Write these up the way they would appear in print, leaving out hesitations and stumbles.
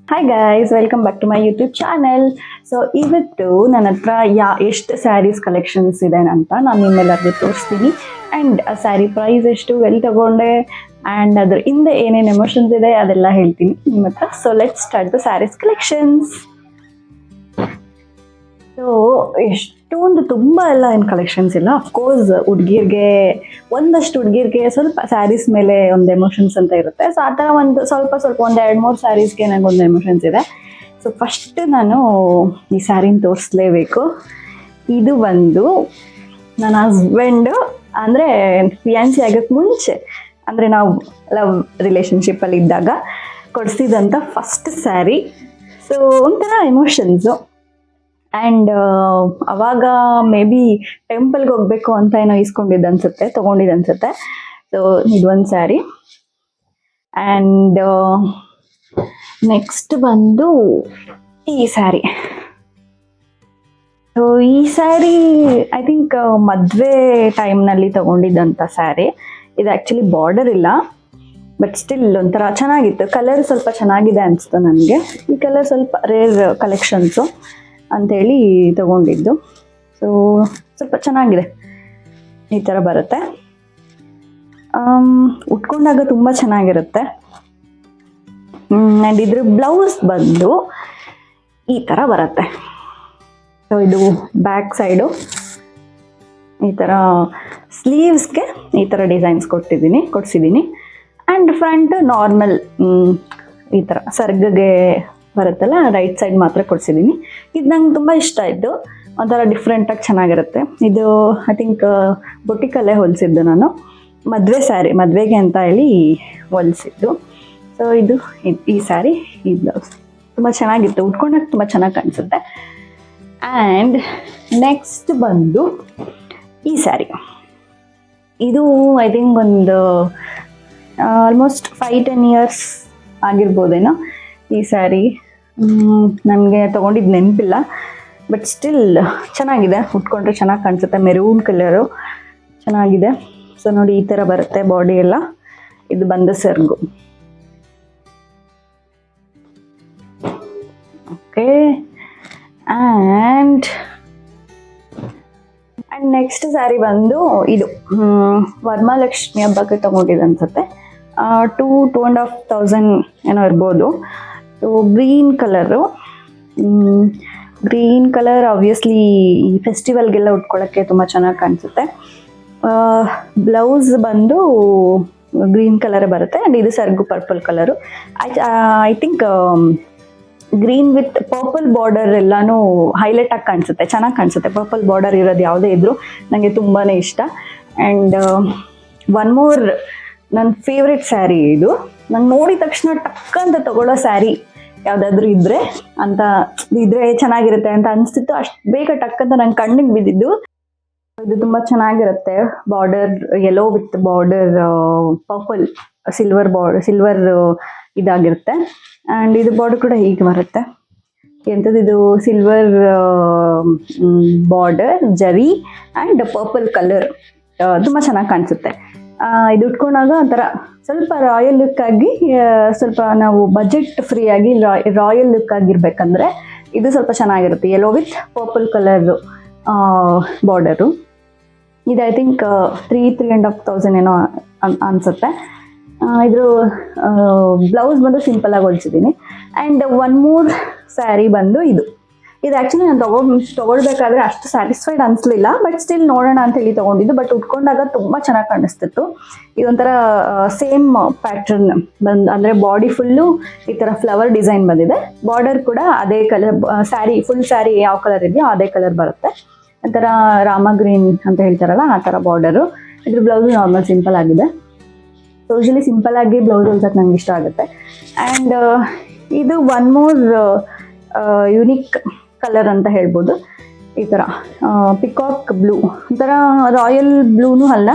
Hi guys, welcome back to my YouTube channel. So ಇವತ್ತು ನನ್ನ ಹತ್ರ ಎಷ್ಟು ಸ್ಯಾರೀಸ್ ಕಲೆಕ್ಷನ್ಸ್ ಇದೆ ಅಂತ ನಾನು ನಿಮ್ಮೆಲ್ಲರಿಗೂ ತೋರಿಸ್ತೀನಿ. ಆ್ಯಂಡ್ ಆ ಸ್ಯಾರಿ ಪ್ರೈಸ್ ಎಷ್ಟು, ಎಲ್ಲಿ ತಗೊಂಡೆ, ಆ್ಯಂಡ್ ಅದ್ರ ಹಿಂದೆ ಏನೇನು ಎಮೋಷನ್ಸ್ ಇದೆ ಅದೆಲ್ಲ ಹೇಳ್ತೀನಿ ನಿಮ್ಮ ಹತ್ರ. So let's start the sarees collections. So ಎಷ್ಟೊಂದು ತುಂಬ ಎಲ್ಲ ಏನು ಕಲೆಕ್ಷನ್ಸ್ ಇಲ್ಲ. ಅಫ್ಕೋರ್ಸ್ ಹುಡುಗಿರ್ಗೆ ಒಂದಷ್ಟು ಹುಡುಗಿರ್ಗೆ ಸ್ವಲ್ಪ ಸ್ಯಾರೀಸ್ ಮೇಲೆ ಒಂದು ಎಮೋಷನ್ಸ್ ಅಂತ ಇರುತ್ತೆ. ಸೊ ಆ ಥರ ಒಂದು ಸ್ವಲ್ಪ ಒಂದು 2-3 ಸ್ಯಾರೀಸ್ಗೆ ನನಗೊಂದು ಎಮೋಷನ್ಸ್ ಇದೆ. ಸೊ ಫಸ್ಟ್ ನಾನು ಈ ಸ್ಯಾರಿನ ತೋರಿಸ್ಲೇಬೇಕು. ಇದು ಬಂದು ನನ್ನ ಹಸ್ಬೆಂಡು ಅಂದರೆ ಫಿಯಾನ್ಸಿ ಆಗೋಕ್ಕೆ ಮುಂಚೆ, ಅಂದರೆ ನಾವು ಲವ್ ರಿಲೇಷನ್ಶಿಪ್ಪಲ್ಲಿ ಇದ್ದಾಗ ಕೊಡಿಸಿದಂಥ ಫಸ್ಟ್ ಸ್ಯಾರಿ. ಸೊ ಒಂಥರ ಎಮೋಷನ್ಸು. ಆ್ಯಂಡ್ ಅವಾಗ ಮೇ ಬಿ ಟೆಂಪಲ್ಗೆ ಹೋಗಬೇಕು ಅಂತ ಏನೋ ಇಸ್ಕೊಂಡಿದ್ದು ಅನ್ಸುತ್ತೆ, ತೊಗೊಂಡಿದ್ದು ಅನ್ಸುತ್ತೆ. ಸೊ ಇದೊಂದು ಸ್ಯಾರಿ. ಆ್ಯಂಡ್ ನೆಕ್ಸ್ಟ್ ಬಂದು ಈ ಸ್ಯಾರಿ. ಸೊ ಈ ಸ್ಯಾರಿ ಐ ಥಿಂಕ್ ಮದುವೆ ಟೈಮ್ನಲ್ಲಿ ತೊಗೊಂಡಿದ್ದಂಥ ಸ್ಯಾರಿ. ಇದು ಆ್ಯಕ್ಚುಲಿ ಬಾರ್ಡರ್ ಇಲ್ಲ, ಬಟ್ ಸ್ಟಿಲ್ ಒಂಥರ ಚೆನ್ನಾಗಿತ್ತು. ಕಲರ್ ಸ್ವಲ್ಪ ಚೆನ್ನಾಗಿದೆ ಅನಿಸ್ತು ನನಗೆ. ಈ ಕಲರ್ ಸ್ವಲ್ಪ ರೇರ್ ಕಲೆಕ್ಷನ್ಸು ಅಂಥೇಳಿ ತಗೊಂಡಿದ್ದು. ಸೊ ಸ್ವಲ್ಪ ಚೆನ್ನಾಗಿದೆ, ಈ ಥರ ಬರುತ್ತೆ. ಉಟ್ಕೊಂಡಾಗ ತುಂಬ ಚೆನ್ನಾಗಿರುತ್ತೆ. ಆ್ಯಂಡ್ ಇದ್ರ ಬ್ಲೌಸ್ ಬಂದು ಈ ಥರ ಬರುತ್ತೆ. ಸೊ ಇದು ಬ್ಯಾಕ್ ಸೈಡು ಈ ಥರ ಸ್ಲೀವ್ಸ್ಗೆ ಈ ಥರ ಡಿಸೈನ್ಸ್ ಕೊಡಿಸಿದ್ದೀನಿ. ಆ್ಯಂಡ್ ಫ್ರಂಟ್ ನಾರ್ಮಲ್ ಈ ಥರ ಸರ್ಗ್ಗೆ ಬರುತ್ತಲ್ಲ, ರೈಟ್ ಸೈಡ್ ಮಾತ್ರ ಕೊಡಿಸಿದ್ದೀನಿ. ಇದು ನಂಗೆ ತುಂಬ ಇಷ್ಟ ಆಯಿತು. ಒಂಥರ ಡಿಫ್ರೆಂಟಾಗಿ ಚೆನ್ನಾಗಿರುತ್ತೆ. ಇದು ಐ ಥಿಂಕ್ ಬೊಟಿಕಲ್ಲೇ ಹೊಲಿಸಿದ್ದು ನಾನು. ಮದುವೆ ಸ್ಯಾರಿ, ಮದುವೆಗೆ ಅಂತ ಹೇಳಿ ಹೊಲಿಸಿದ್ದು. ಸೊ ಇದು ಈ ಸ್ಯಾರಿ, ಈ ಬ್ಲೌಸ್ ತುಂಬ ಚೆನ್ನಾಗಿತ್ತು. ಉಟ್ಕೊಂಡಾಗ ತುಂಬ ಚೆನ್ನಾಗಿ ಕಾಣಿಸುತ್ತೆ. ಆ್ಯಂಡ್ ನೆಕ್ಸ್ಟ್ ಬಂದು ಈ ಸ್ಯಾರಿ. ಇದು ಐ ಥಿಂಕ್ ಒಂದು ಆಲ್ಮೋಸ್ಟ್ 5-10 ಇಯರ್ಸ್ ಆಗಿರ್ಬೋದೇನೋ ಈ ಸ್ಯಾರಿ. ನನಗೆ ತೊಗೊಂಡಿದ್ದು ನೆನಪಿಲ್ಲ, ಬಟ್ ಸ್ಟಿಲ್ ಚೆನ್ನಾಗಿದೆ. ಉಟ್ಕೊಂಡ್ರೆ ಚೆನ್ನಾಗಿ ಕಾಣಿಸುತ್ತೆ. ಮೆರೂನ್ ಕಲರು ಚೆನ್ನಾಗಿದೆ. ಸೊ ನೋಡಿ, ಈ ಥರ ಬರುತ್ತೆ ಬಾಡಿ ಎಲ್ಲ. ಇದು ಬಂದು ಸರ್ಗು. ಓಕೆ. ಆ್ಯಂಡ್ ನೆಕ್ಸ್ಟ್ ಸ್ಯಾರಿ ಬಂದು ಇದು ವರಮಹಾಲಕ್ಷ್ಮಿ ಹಬ್ಬಕ್ಕೆ ತೊಗೊಂಡಿದ್ದು ಅನ್ಸುತ್ತೆ. 2,500 ಏನೋ ಇರ್ಬೋದು. ಸೊ ಗ್ರೀನ್ ಕಲರ್ ಆಬ್ವಿಯಸ್ಲಿ ಈ ಫೆಸ್ಟಿವಲ್ಗೆಲ್ಲ ಉಟ್ಕೊಳ್ಳೋಕ್ಕೆ ತುಂಬ ಚೆನ್ನಾಗಿ ಕಾಣಿಸುತ್ತೆ. ಬ್ಲೌಸ್ ಬಂದು ಗ್ರೀನ್ ಕಲರೇ ಬರುತ್ತೆ. ಆ್ಯಂಡ್ ಇದು ಸರ್ಗು purple colour. I think green with purple border ಎಲ್ಲನೂ ಹೈಲೈಟ್ ಆಗಿ ಕಾಣಿಸುತ್ತೆ, ಚೆನ್ನಾಗಿ ಕಾಣಿಸುತ್ತೆ. ಪರ್ಪಲ್ ಬಾರ್ಡರ್ ಇರೋದು ಯಾವುದೇ ಇದ್ರೂ ನನಗೆ ತುಂಬಾ ಇಷ್ಟ. ಆ್ಯಂಡ್ ಒನ್ ಮೋರ್ ನನ್ನ ಫೇವ್ರೆಟ್ ಸ್ಯಾರಿ ಇದು. ನಂಗೆ ನೋಡಿದ ತಕ್ಷಣ ಟಕ್ ಅಂತ ತಗೊಳ್ಳೋ ಸ್ಯಾರಿ ಯಾವುದಾದ್ರೂ ಇದ್ದರೆ ಚೆನ್ನಾಗಿರುತ್ತೆ ಅಂತ ಅನಿಸ್ತಿತ್ತು. ಅಷ್ಟು ಬೇಗ ಟಕ್ ಅಂತ ನನ್ನ ಕಣ್ಣಿಗೆ ಬಿದ್ದಿದ್ದು. ಇದು ತುಂಬ ಚೆನ್ನಾಗಿರುತ್ತೆ. Border yellow with border purple silver ಇದಾಗಿರುತ್ತೆ. ಆ್ಯಂಡ್ ಇದು ಬಾರ್ಡರ್ ಕೂಡ ಹೀಗೆ ಬರುತ್ತೆ. ಎಂಥದ್ದು ಇದು ಸಿಲ್ವರ್ ಬಾರ್ಡರ್ ಜರಿ ಆ್ಯಂಡ್ ಪರ್ಪಲ್ ಕಲರ್ ತುಂಬ ಚೆನ್ನಾಗಿ ಕಾಣಿಸುತ್ತೆ. ಇದು ಉಟ್ಕೊಂಡಾಗ ಒಂಥರ ಸ್ವಲ್ಪ ರಾಯಲ್ ಲುಕ್ ಆಗಿ, ಸ್ವಲ್ಪ ನಾವು ಬಜೆಟ್ ಫ್ರೀ ಆಗಿ ರಾಯಲ್ ಲುಕ್ ಆಗಿರ್ಬೇಕಂದ್ರೆ ಇದು ಸ್ವಲ್ಪ ಚೆನ್ನಾಗಿರುತ್ತೆ. Yellow with purple colour border. ಇದು ಐ ಥಿಂಕ್ 3,500 ಏನೋ ಅನಿಸುತ್ತೆ. ಇದ್ರ ಬ್ಲೌಸ್ ಬಂದು ಸಿಂಪಲಾಗಿ ಹೊಲಿಸಿದ್ದೀನಿ. ಆ್ಯಂಡ್ ಒನ್ ಮೋರ್ ಸ್ಯಾರಿ ಬಂದು ಇದು ಆ್ಯಕ್ಚುಲಿ ನಾನು ತೊಗೊಳ್ಬೇಕಾದ್ರೆ ಅಷ್ಟು ಸ್ಯಾಟಿಸ್ಫೈಡ್ ಅನಿಸ್ಲಿಲ್ಲ, ಬಟ್ ಸ್ಟಿಲ್ ನೋಡೋಣ ಅಂತ ಹೇಳಿ ತೊಗೊಂಡಿದ್ದು. ಬಟ್ ಉಟ್ಕೊಂಡಾಗ ತುಂಬ ಚೆನ್ನಾಗಿ ಕಾಣಿಸ್ತಿತ್ತು. ಇದೊಂಥರ ಸೇಮ್ ಪ್ಯಾಟ್ರನ್ ಅಂದರೆ ಬಾಡಿ ಫುಲ್ಲು ಈ ಥರ ಫ್ಲವರ್ ಡಿಸೈನ್ ಬಂದಿದೆ. ಬಾರ್ಡರ್ ಕೂಡ ಅದೇ ಕಲರ್. ಫುಲ್ ಸ್ಯಾರಿ ಯಾವ ಕಲರ್ ಇದೆಯೋ ಅದೇ ಕಲರ್ ಬರುತ್ತೆ. ಒಂಥರ ರಾಮ ಗ್ರೀನ್ ಅಂತ ಹೇಳ್ತಾರಲ್ಲ ಆ ಥರ ಬಾರ್ಡರು. ಇದ್ರ ಬ್ಲೌಸು ನಾರ್ಮಲ್ ಸಿಂಪಲ್ ಆಗಿದೆ. ಯೂಶಲಿ ಸಿಂಪಲ್ ಆಗಿ ಬ್ಲೌಸ್ ಹೊಲ್ಸಕ್ಕೆ ನಂಗೆ ಇಷ್ಟ ಆಗುತ್ತೆ. ಆ್ಯಂಡ್ ಇದು ಒನ್ ಮೋರ್ ಯುನಿಕ್ ಕಲರ್ ಅಂತ ಹೇಳ್ಬೋದು. ಈ ಥರ ಪಿಕಾಕ್ ಬ್ಲೂ, ಒಂಥರ ರಾಯಲ್ ಬ್ಲೂನೂ ಅಲ್ಲ.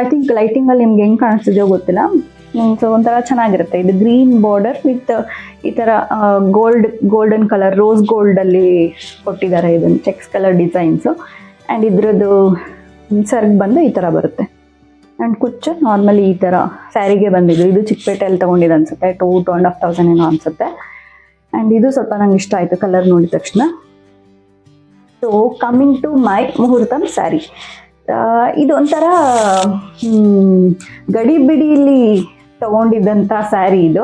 ಐ ಥಿಂಕ್ ಲೈಟಿಂಗಲ್ಲಿ ನಿಮ್ಗೆ ಹೆಂಗೆ ಕಾಣಿಸ್ತಿದೆಯೋ ಗೊತ್ತಿಲ್ಲ. ಸೊ ಒಂಥರ ಚೆನ್ನಾಗಿರುತ್ತೆ. ಇದು ಗ್ರೀನ್ ಬಾರ್ಡರ್ ವಿತ್ ಈ ಥರ ಗೋಲ್ಡನ್ ಕಲರ್, ರೋಸ್ ಗೋಲ್ಡಲ್ಲಿ ಕೊಟ್ಟಿದ್ದಾರೆ ಇದನ್ನು ಚೆಕ್ಸ್ ಕಲರ್ ಡಿಸೈನ್ಸು. ಆ್ಯಂಡ್ ಇದ್ರದ್ದು ಸರ್ಗ್ ಬಂದು ಈ ಥರ ಬರುತ್ತೆ. ಆ್ಯಂಡ್ ಕುಚ್ಚು ನಾರ್ಮಲಿ ಈ ಥರ ಸ್ಯಾರಿಗೆ ಬಂದಿದ್ದು. ಇದು ಚಿಕ್ಕಪೇಟೆಯಲ್ಲಿ ತೊಗೊಂಡಿದ್ದು ಅನಿಸುತ್ತೆ. 2,500 ಏನೋ ಅನಿಸುತ್ತೆ. ಆ್ಯಂಡ್ ಇದು ಸ್ವಲ್ಪ ನಂಗೆ ಇಷ್ಟ ಆಯಿತು ಕಲರ್ ನೋಡಿದ ತಕ್ಷಣ. So coming to my muhurtham sari. ಇದು ಒಂಥರ ಗಡಿ ಬಿಡಿಲಿ ತಗೊಂಡಿದ್ದಂಥ ಸ್ಯಾರಿ ಇದು.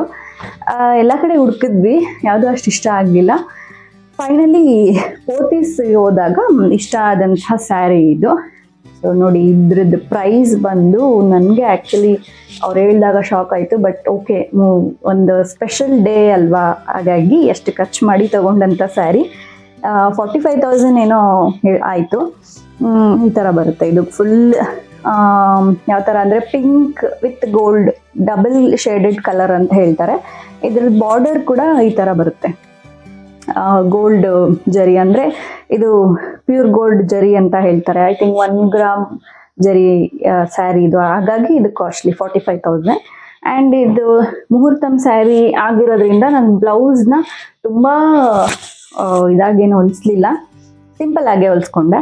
ಎಲ್ಲ ಕಡೆ ಹುಡುಕಿದ್ವಿ, ಯಾವುದೂ ಅಷ್ಟು ಇಷ್ಟ ಆಗಲಿಲ್ಲ. ಫೈನಲಿ ಪೋತೀಸ್ಗೆ ಹೋದಾಗ ಇಷ್ಟ ಆದಂಥ ಸ್ಯಾರಿ ಇದು. ಸೊ ನೋಡಿ, ಇದ್ರದ್ದು ಪ್ರೈಸ್ ಬಂದು ನನಗೆ ಆ್ಯಕ್ಚುಲಿ ಅವ್ರು ಹೇಳಿದಾಗ ಶಾಕ್ ಆಯಿತು. ಬಟ್ ಓಕೆ, ಒಂದು ಸ್ಪೆಷಲ್ ಡೇ ಅಲ್ವಾ, ಹಾಗಾಗಿ ಎಷ್ಟು ಖರ್ಚು ಮಾಡಿ ತೊಗೊಂಡಂಥ ಸ್ಯಾರಿ 45,000 ಏನೋ ಆಯಿತು. ಈ ಥರ ಬರುತ್ತೆ. ಇದು ಫುಲ್ ಯಾವ ಥರ ಅಂದರೆ pink with gold double shaded colour ಅಂತ ಹೇಳ್ತಾರೆ. ಇದ್ರದ್ದು ಬಾರ್ಡರ್ ಕೂಡ ಈ ಥರ ಬರುತ್ತೆ. ಗೋಲ್ಡ್ ಜರಿ ಅಂದರೆ ಇದು ಪ್ಯೂರ್ ಗೋಲ್ಡ್ ಜರಿ ಅಂತ ಹೇಳ್ತಾರೆ. ಐ ಥಿಂಕ್ 1 ಗ್ರಾಮ್ ಜರಿ ಸ್ಯಾರಿ ಇದು, ಹಾಗಾಗಿ ಇದು ಕಾಸ್ಟ್ಲಿ 45,000. ಆ್ಯಂಡ್ ಇದು ಮುಹೂರ್ತಂ ಸ್ಯಾರಿ ಆಗಿರೋದ್ರಿಂದ ನಾನು ಬ್ಲೌಸ್ನ ತುಂಬ ಇದಾಗೇನು ಹೊಲಿಸ್ಲಿಲ್ಲ, ಸಿಂಪಲ್ ಆಗೇ ಹೊಲಿಸ್ಕೊಂಡೆ.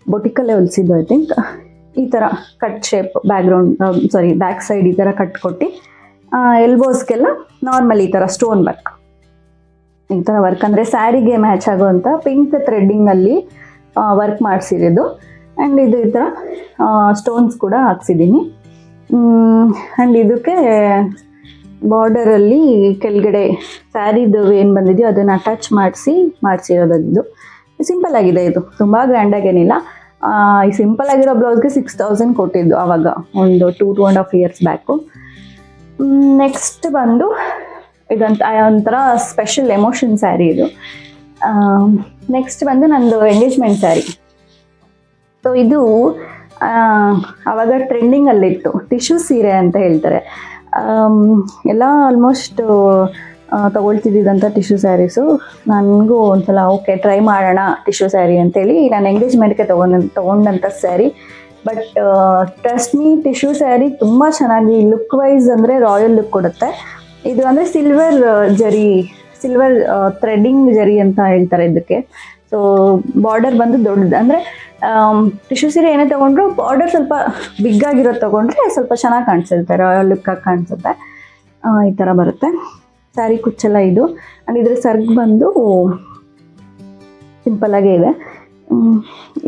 ಬೊಟಿಕಲ್ಲೇ ಹೊಲಿಸಿದ್ದು ಐ ಥಿಂಕ್. ಈ ಥರ ಕಟ್ ಶೇಪ್ ಬ್ಯಾಕ್ ಸೈಡ್ ಈ ಥರ ಕಟ್ ಕೊಟ್ಟು ಎಲ್ಬೋಸ್ಗೆಲ್ಲ ನಾರ್ಮಲ್ ಈ ಥರ ಸ್ಟೋನ್ ವರ್ಕ್, ಈ ಥರ ವರ್ಕ್ ಅಂದರೆ ಸ್ಯಾರಿಗೆ ಮ್ಯಾಚ್ ಆಗೋವಂಥ ಪಿಂಕ್ ಥ್ರೆಡ್ಡಿಂಗಲ್ಲಿ ವರ್ಕ್ ಮಾಡಿಸಿರೋದು. ಆ್ಯಂಡ್ ಇದು ಈ ಥರ ಸ್ಟೋನ್ಸ್ ಕೂಡ ಹಾಕ್ಸಿದ್ದೀನಿ. ಆ್ಯಂಡ್ ಇದಕ್ಕೆ ಬಾರ್ಡರಲ್ಲಿ ಕೆಳಗಡೆ ಸ್ಯಾರಿದು ಏನು ಬಂದಿದೆಯೋ ಅದನ್ನು ಅಟ್ಯಾಚ್ ಮಾಡಿಸಿರೋದು. ಸಿಂಪಲ್ ಆಗಿದೆ, ಇದು ತುಂಬ ಗ್ರ್ಯಾಂಡಾಗೇನಿಲ್ಲ. ಈ ಸಿಂಪಲ್ ಆಗಿರೋ ಬ್ಲೌಸ್ಗೆ 6,000 ಕೊಟ್ಟಿದ್ದು ಆವಾಗ, ಒಂದು 2.5 years ಬ್ಯಾಕು. ನೆಕ್ಸ್ಟ್ ಬಂದು ಇದಂತ ಒಂಥರ ಸ್ಪೆಷಲ್ ಎಮೋಷನ್ ಸ್ಯಾರಿ ಇದು. ನೆಕ್ಸ್ಟ್ ಬಂದು ನಂದು ಎಂಗೇಜ್ಮೆಂಟ್ ಸ್ಯಾರಿ. ಸೊ ಇದು ಆವಾಗ ಟ್ರೆಂಡಿಂಗಲ್ಲಿತ್ತು, ಟಿಶ್ಯೂ ಸೀರೆ ಅಂತ ಹೇಳ್ತಾರೆ. ಎಲ್ಲ ಆಲ್ಮೋಸ್ಟ್ ತಗೊಳ್ತಿದ್ದಂಥ ಟಿಶ್ಯೂ ಸ್ಯಾರೀಸು. ನನಗೂ ಒಂದ್ಸಲ ಓಕೆ ಟ್ರೈ ಮಾಡೋಣ ಟಿಶ್ಯೂ ಸ್ಯಾರಿ ಅಂತೇಳಿ ನಾನು ಎಂಗೇಜ್ಮೆಂಟ್ಗೆ ತೊಗೊಂಡಂಥ sari. But trust me, tissue sari ತುಂಬ ಚೆನ್ನಾಗಿ ಲುಕ್ ವೈಸ್ ಅಂದರೆ ರಾಯಲ್ ಲುಕ್ ಕೊಡುತ್ತೆ. ಇದು ಅಂದರೆ ಸಿಲ್ವರ್ ಥ್ರೆಡ್ಡಿಂಗ್ ಜರಿ ಅಂತ ಹೇಳ್ತಾರೆ ಇದಕ್ಕೆ. ಸೊ ಬಾರ್ಡರ್ ಬಂದು ದೊಡ್ಡದು, ಅಂದರೆ ಟಿಶ್ಯೂ ಸೀರೆ ಏನೇ ತೊಗೊಂಡ್ರು ಬಾರ್ಡರ್ ಸ್ವಲ್ಪ ಬಿಗ್ ಆಗಿರೋದು ತೊಗೊಂಡ್ರೆ ಸ್ವಲ್ಪ ಚೆನ್ನಾಗಿ ಕಾಣಿಸುತ್ತೆ, ರಾಯಲ್ ಲುಕ್ಕಾಗಿ ಕಾಣಿಸುತ್ತೆ. ಈ ಥರ ಬರುತ್ತೆ ಸ್ಯಾರಿ ಕುಚ್ಚೆಲ್ಲ ಇದು. ಆ್ಯಂಡ್ ಇದ್ರ ಸರ್ಗ್ ಬಂದು ಸಿಂಪಲ್ಲಾಗೇ ಇದೆ,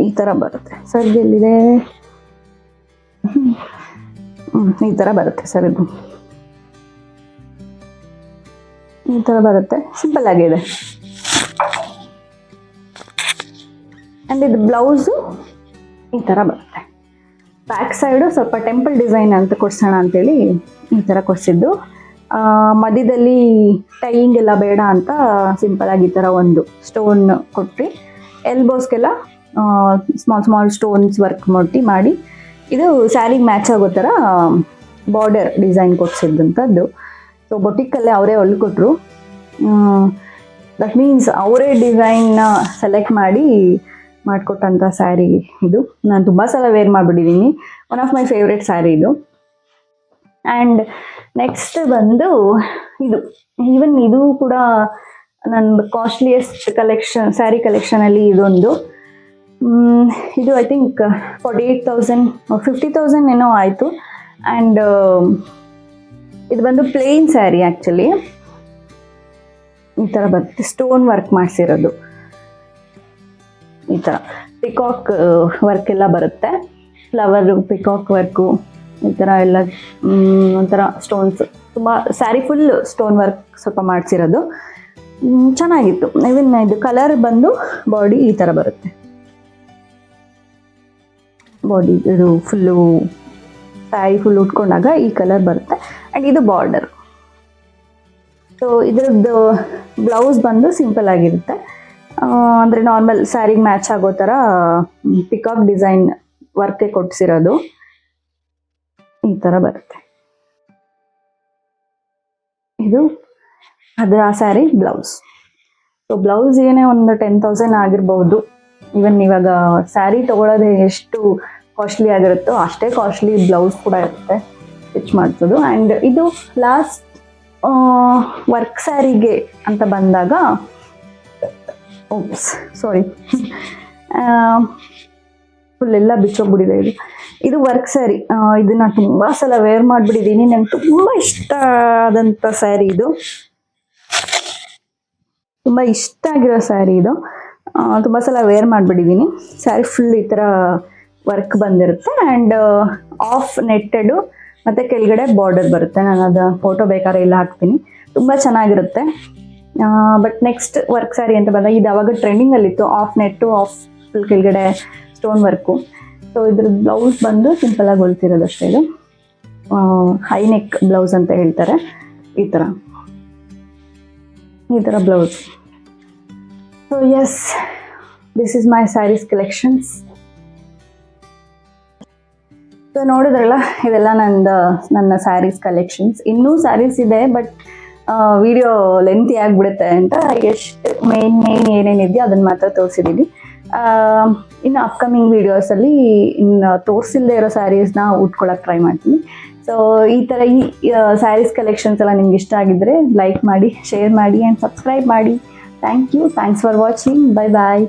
ಈ ಥರ ಬರುತ್ತೆ. ಸರ್ಗ್ ಎಲ್ಲಿದೆ? ಈ ಥರ ಬರುತ್ತೆ ಸರ್ಗು, ಈ ಥರ ಬರುತ್ತೆ, ಸಿಂಪಲ್ ಆಗಿದೆ. ಆ್ಯಂಡ್ ಇದು ಬ್ಲೌಸು ಈ ಥರ ಬರುತ್ತೆ. ಬ್ಯಾಕ್ ಸೈಡು ಸ್ವಲ್ಪ ಟೆಂಪಲ್ ಡಿಸೈನ್ ಅಂತ ಕೊಡ್ಸೋಣ ಅಂತೇಳಿ ಈ ಥರ ಕೊಡಿಸಿದ್ದು. ಮಧ್ಯದಲ್ಲಿ ಟೈಯಿಂಗ್ ಎಲ್ಲ ಬೇಡ ಅಂತ ಸಿಂಪಲಾಗಿ ಈ ಥರ ಒಂದು ಸ್ಟೋನ್ ಕೊಟ್ಟು ಎಲ್ಬೋಸ್ಗೆಲ್ಲ ಸ್ಮಾಲ್ ಸ್ಟೋನ್ಸ್ ವರ್ಕ್ ಮಾಡಿ ಇದು ಸ್ಯಾರಿಗೆ ಮ್ಯಾಚ್ ಆಗೋ ಥರ ಬಾರ್ಡರ್ ಡಿಸೈನ್ ಕೊಡಿಸಿದ್ದಂಥದ್ದು. ಸೊ ಬೊಟಿಕಲ್ಲೇ ಅವರೇ ಹೊಲ್ಕೊಟ್ರು. ದಟ್ ಮೀನ್ಸ್ ಅವರೇ ಡಿಸೈನ್ನ ಸೆಲೆಕ್ಟ್ ಮಾಡಿಕೊಟ್ಟಂಥ ಸ್ಯಾರಿ ಇದು. ನಾನು ತುಂಬ ಸಲ ವೇರ್ ಮಾಡಿಬಿಟ್ಟಿದ್ದೀನಿ, one of my favourite sari ಇದು. ಆ್ಯಂಡ್ ನೆಕ್ಸ್ಟ್ ಬಂದು ಇದು, ಈವನ್ ಇದು ಕೂಡ ನನ್ನ ಕಾಸ್ಟ್ಲಿಯೆಸ್ಟ್ ಸ್ಯಾರಿ ಕಲೆಕ್ಷನಲ್ಲಿ ಇದೊಂದು. ಇದು ಐ ಥಿಂಕ್ 48,000 50,000 ಏನೋ ಆಯಿತು. ಆ್ಯಂಡ್ ಇದು ಬಂದು ಪ್ಲೇನ್ ಸ್ಯಾರಿ ಆ್ಯಕ್ಚುಲಿ. ಈ ಥರ ಬರುತ್ತೆ, ಸ್ಟೋನ್ ವರ್ಕ್ ಮಾಡಿಸಿರೋದು. ಈ ಥರ ಪಿಕಾಕ್ ವರ್ಕ್ ಎಲ್ಲ ಬರುತ್ತೆ, ಫ್ಲವರು ಪಿಕಾಕ್ ವರ್ಕು ಈ ಥರ ಎಲ್ಲ ಒಂಥರ ಸ್ಟೋನ್ಸ್, ತುಂಬ ಸ್ಯಾರಿ ಫುಲ್ ಸ್ಟೋನ್ ವರ್ಕ್ ಸ್ವಲ್ಪ ಮಾಡಿಸಿರೋದು. ಚೆನ್ನಾಗಿತ್ತು. ಇವನ್ ಇದು ಕಲರ್ ಬಂದು ಬಾಡಿ ಈ ಥರ ಬರುತ್ತೆ, ಬಾಡಿ ಇದು ಫುಲ್ಲು ಸ್ಯಾರಿ ಫುಲ್ ಉಟ್ಕೊಂಡಾಗ ಈ ಕಲರ್ ಬರುತ್ತೆ. ಆ್ಯಂಡ್ ಇದು ಬಾರ್ಡರ್. ಸೊ ಇದ್ರದ್ದು ಬ್ಲೌಸ್ ಬಂದು ಸಿಂಪಲ್ ಆಗಿರುತ್ತೆ, ಅಂದರೆ ನಾರ್ಮಲ್ ಸ್ಯಾರಿಗೆ ಮ್ಯಾಚ್ ಆಗೋ ಥರ ಪಿಕಾಕ್ ಡಿಸೈನ್ ವರ್ಕೆ ಕೊಡಿಸಿರೋದು. ಈ ಥರ ಬರುತ್ತೆ. ಇದು ಅದರ ಸ್ಯಾರಿ ಬ್ಲೌಸ್. ಸೊ ಬ್ಲೌಸ್ ಏನೇ ಒಂದು 10,000 ಆಗಿರ್ಬೋದು. ಈವನ್ ಇವಾಗ ಸ್ಯಾರಿ ತೊಗೊಳೋದೇ ಎಷ್ಟು ಕಾಸ್ಟ್ಲಿ ಆಗಿರುತ್ತೋ ಅಷ್ಟೇ ಕಾಸ್ಟ್ಲಿ ಬ್ಲೌಸ್ ಕೂಡ ಇರುತ್ತೆ ಸ್ಟಿಚ್ ಮಾಡಿಸೋದು. ಆ್ಯಂಡ್ ಇದು ಲಾಸ್ಟ್ ವರ್ಕ್ ಸ್ಯಾರಿಗೆ ಅಂತ ಬಂದಾಗ, ಸಾರಿ ಫುಲ್ ಎಲ್ಲ ಬಿಚ್ಚೋಗ್ಬಿಟ್ಟಿದೆ ಇದು. ಇದು ವರ್ಕ್ ಸ್ಯಾರಿ. ಇದನ್ನ ತುಂಬ ಸಲ ವೇರ್ ಮಾಡಿಬಿಟ್ಟಿದ್ದೀನಿ, ನಂಗೆ ತುಂಬ ಇಷ್ಟ ಆದಂಥ ಸ್ಯಾರಿ ಇದು. ತುಂಬ ಇಷ್ಟ ಆಗಿರೋ ಸ್ಯಾರಿ ಇದು. ತುಂಬ ಸಲ ವೇರ್ ಮಾಡಿಬಿಟ್ಟಿದ್ದೀನಿ. ಸ್ಯಾರಿ ಫುಲ್ ಈ ಥರ ವರ್ಕ್ ಬಂದಿರುತ್ತೆ ಆ್ಯಂಡ್ ಆಫ್ ನೆಟ್ಟೆಡು ಮತ್ತು ಕೆಳಗಡೆ ಬಾರ್ಡರ್ ಬರುತ್ತೆ. ನಾನು ಅದು ಫೋಟೋ ಬೇಕಾದ್ರೆ ಇಲ್ಲ ಹಾಕ್ತೀನಿ. ತುಂಬ ಚೆನ್ನಾಗಿರುತ್ತೆ. ಬಟ್ ನೆಕ್ಸ್ಟ್ ವರ್ಕ್ ಸ್ಯಾರಿ ಅಂತ ಬಂದಾಗ ಇದು ಅವಾಗ ಟ್ರೆಂಡಿಂಗಲ್ಲಿತ್ತು, ಆಫ್ ನೆಟ್ಟು ಆಫ್ ಫುಲ್ ಕೆಳಗಡೆ ಸ್ಟೋನ್ ವರ್ಕು. ಸೊ ಇದ್ರದ್ದು ಬ್ಲೌಸ್ ಬಂದು ಸಿಂಪಲಾಗಿ ಹೊಲ್ತಿರೋದಷ್ಟೇ. ಇದು ಹೈ ನೆಕ್ ಬ್ಲೌಸ್ ಅಂತ ಹೇಳ್ತಾರೆ. ಈ ಥರ blouse. So yes, this is my sarees collections. So ನೋಡಿದ್ರಲ್ಲ, ಇವೆಲ್ಲ ನನ್ನ ಸ್ಯಾರೀಸ್ ಕಲೆಕ್ಷನ್ಸ್. ಇನ್ನೂ ಸ್ಯಾರೀಸ್ ಇದೆ, ಬಟ್ ವಿಡಿಯೋ ಲೆಂತಿ ಆಗಿಬಿಡುತ್ತೆ ಅಂತ ಎಷ್ಟು ಮೇನ್ ಏನೇನಿದೆಯೋ ಅದನ್ನು ಮಾತ್ರ ತೋರಿಸಿದ್ದೀನಿ. ಇನ್ನು ಅಪ್ಕಮಿಂಗ್ ವೀಡಿಯೋಸಲ್ಲಿ ಇನ್ನು ತೋರಿಸಿಲ್ಲದೆ ಇರೋ ಸ್ಯಾರೀಸ್ನ ಉಟ್ಕೊಳ್ಳೋಕೆ ಟ್ರೈ ಮಾಡ್ತೀನಿ. ಸೊ ಈ ಥರ ಈ ಸ್ಯಾರೀಸ್ ಕಲೆಕ್ಷನ್ಸ್ ಎಲ್ಲ ನಿಮ್ಗೆ ಇಷ್ಟ ಆಗಿದ್ದರೆ ಲೈಕ್ ಮಾಡಿ, ಶೇರ್ ಮಾಡಿ ಆ್ಯಂಡ್ ಸಬ್ಸ್ಕ್ರೈಬ್ ಮಾಡಿ. Thank you. Thanks for watching. Bye bye.